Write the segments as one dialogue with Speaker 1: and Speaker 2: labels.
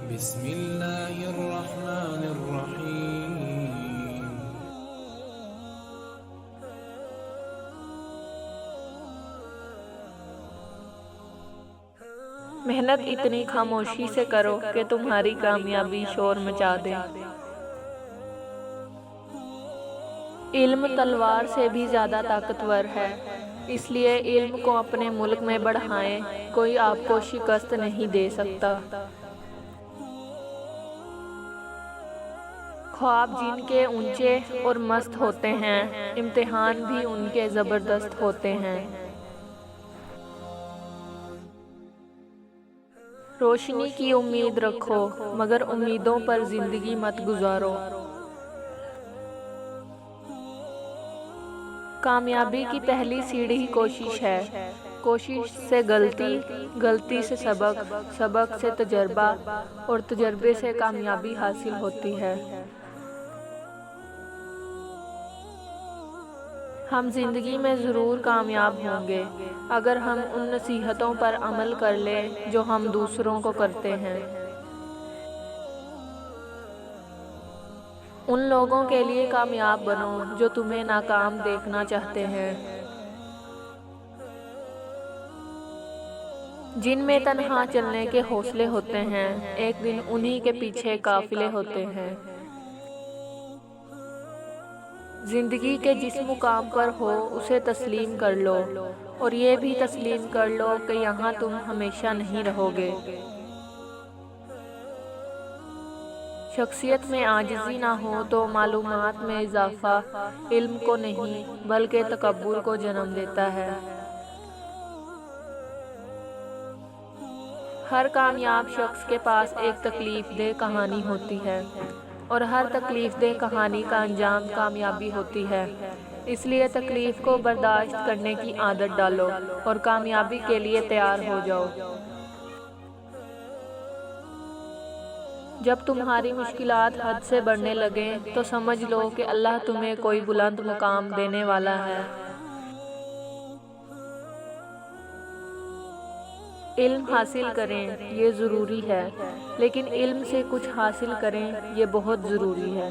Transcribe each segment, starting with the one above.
Speaker 1: بسم اللہ الرحمن الرحیم۔
Speaker 2: محنت اتنی خاموشی سے کرو کہ تمہاری کامیابی شور مچا دے۔ علم تلوار سے بھی زیادہ طاقتور ہے، اس لیے علم کو اپنے ملک میں بڑھائیں، کوئی آپ کو شکست نہیں دے سکتا۔ خواب جن کے اونچے اور مست ہوتے ہیں، امتحان بھی ان کے زبردست ہوتے ہیں۔ روشنی کی امید رکھو، مگر امیدوں پر زندگی مت گزارو۔ کامیابی کی پہلی سیڑھی کوشش ہے، کوشش سے غلطی، غلطی سے سبق، سبق سے تجربہ، اور تجربے سے کامیابی حاصل ہوتی ہے۔ ہم زندگی میں ضرور کامیاب ہوں گے اگر ہم ان نصیحتوں پر عمل کر لیں جو ہم دوسروں کو کرتے ہیں۔ ان لوگوں کے لیے کامیاب بنو جو تمہیں ناکام دیکھنا چاہتے ہیں۔ جن میں تنہا چلنے کے حوصلے ہوتے ہیں، ایک دن انہی کے پیچھے قافلے ہوتے ہیں۔ زندگی کے جس مقام پر ہو اسے تسلیم کر لو، اور یہ بھی تسلیم کر لو کہ یہاں تم ہمیشہ نہیں رہو گے۔ شخصیت میں عاجزی نہ ہو تو معلومات میں اضافہ علم کو نہیں بلکہ تکبر کو جنم دیتا ہے۔ ہر کامیاب شخص کے پاس ایک تکلیف دہ کہانی ہوتی ہے، اور ہر تکلیف دہ کہانی کا انجام کامیابی ہوتی ہے۔ اس لیے تکلیف کو برداشت کرنے کی عادت ڈالو اور کامیابی کے لیے تیار ہو جاؤ۔ جب تمہاری مشکلات حد سے بڑھنے لگیں تو سمجھ لو کہ اللہ تمہیں کوئی بلند مقام دینے والا ہے۔ علم حاصل کریں، یہ ضروری ہے، لیکن علم سے کچھ حاصل کریں، یہ بہت ضروری ہے۔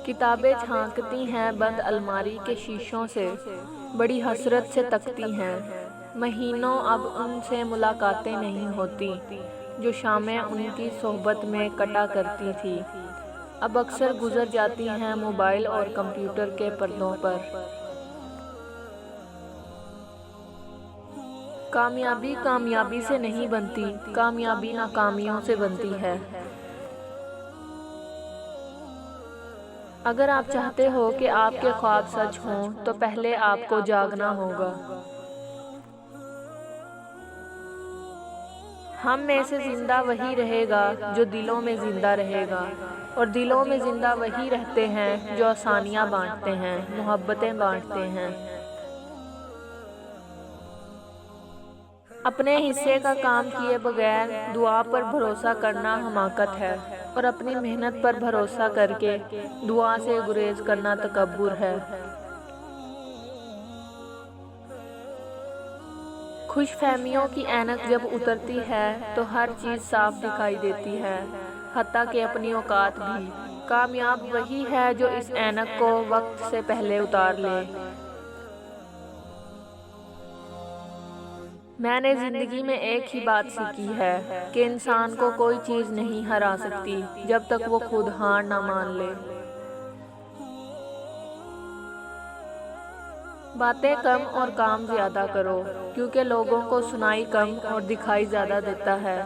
Speaker 2: کتابیں جھانکتی ہیں بند الماری کے شیشوں سے، بڑی حسرت سے تکتی ہیں۔ مہینوں اب ان سے ملاقاتیں نہیں ہوتی جو شامیں ان کی صحبت میں کٹا کرتی تھی، اب اکثر گزر جاتی ہیں موبائل اور کمپیوٹر کے پردوں پر۔ کامیابی کامیابی سے نہیں بنتی، کامیابی ناکامیوں سے بنتی ہے۔ اگر آپ چاہتے ہو کہ آپ کے خواب سچ ہوں تو پہلے آپ کو جاگنا ہوگا۔ ہم میں سے زندہ وہی رہے گا جو دلوں میں زندہ رہے گا، اور دلوں میں زندہ وہی رہتے ہیں جو آسانیاں بانٹتے ہیں، محبتیں بانٹتے ہیں۔ اپنے حصے کا کام کیے بغیر دعا پر بھروسہ کرنا حماقت ہے، اور اپنی محنت پر بھروسہ کر کے دعا سے گریز کرنا تکبر ہے۔ خوش فہمیوں کی اینک جب اترتی ہے تو ہر چیز صاف دکھائی دیتی ہے، حتیٰ کہ اپنی اوقات بھی۔ کامیاب وہی ہے جو اس اینک کو وقت سے پہلے اتار لے۔ میں نے زندگی میں ایک ہی بات سیکھی ہے کہ انسان کو کوئی چیز نہیں ہرا سکتی جب تک وہ خود ہار نہ مان لے۔ باتیں کم اور کام زیادہ کرو، کیونکہ لوگوں کو سنائی کم اور دکھائی زیادہ دیتا ہے۔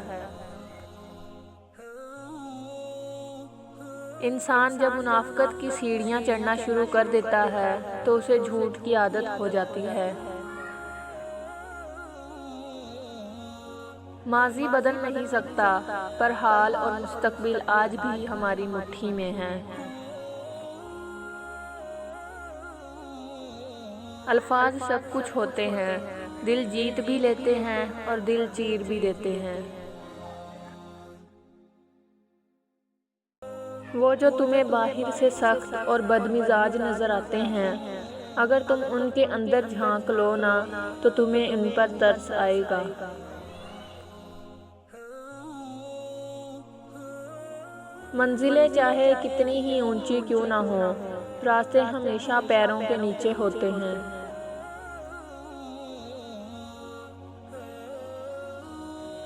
Speaker 2: انسان جب منافقت کی سیڑھیاں چڑھنا شروع کر دیتا ہے تو اسے جھوٹ کی عادت ہو جاتی ہے۔ ماضی بدل نہیں سکتا، پر حال اور مستقبل آج بھی ہماری مٹھی میں ہے۔ الفاظ سب کچھ ہوتے ہیں، دل جیت بھی لیتے ہیں اور دل چیر بھی دیتے ہیں۔ وہ جو تمہیں باہر سے سخت اور بدمزاج نظر آتے ہیں، اگر تم ان کے اندر جھانک لو نا تو تمہیں ان پر ترس آئے گا۔ منزلیں چاہے کتنی ہی اونچی کیوں نہ ہوں، راستے ہمیشہ پیروں کے نیچے ہوتے ہیں۔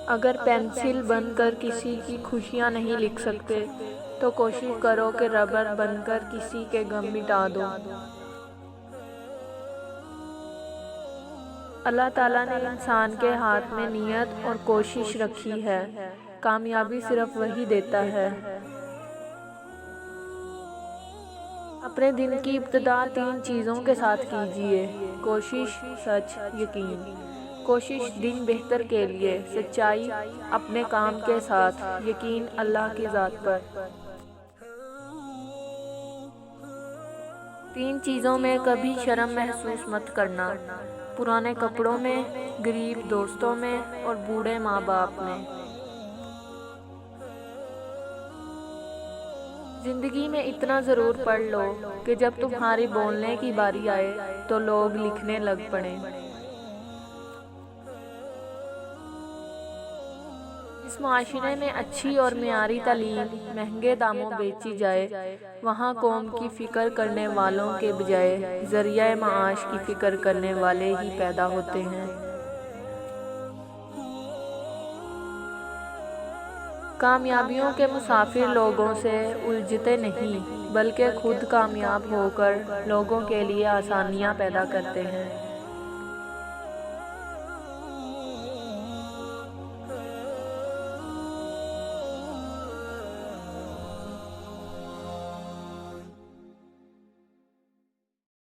Speaker 2: اگر پینسل بن کر کسی کی خوشیاں نہیں لکھ سکتے تو کوشش کرو کہ ربر بن کر کسی کے غم مٹا دو۔ اللہ تعالیٰ نے انسان کے ہاتھ میں نیت اور کوشش رکھی ہے، کامیابی صرف وہی دیتا ہے۔ اپنے دن کی ابتدا 3 چیزوں کے ساتھ کیجیے: کوشش، سچ، یقین۔ کوشش دن بہتر کے لیے، سچائی اپنے کام کے ساتھ، یقین اللہ کی ذات پر۔ 3 چیزوں میں کبھی شرم محسوس مت کرنا: پرانے کپڑوں میں، غریب دوستوں میں اور بوڑھے ماں باپ میں۔ زندگی میں اتنا ضرور پڑھ لو کہ جب تمہاری بولنے کی باری آئے تو لوگ لکھنے لگ پڑیں۔ اس معاشرے میں اچھی اور معیاری تعلیم مہنگے داموں بیچی جائے، وہاں قوم کی فکر کرنے والوں کے بجائے ذریعہ معاش کی فکر کرنے والے ہی پیدا ہوتے ہیں۔ کامیابیوں کے مسافر لوگوں سے الجھتے نہیں، بلکہ خود کامیاب ہو کر لوگوں کے لیے آسانیاں پیدا کرتے ہیں۔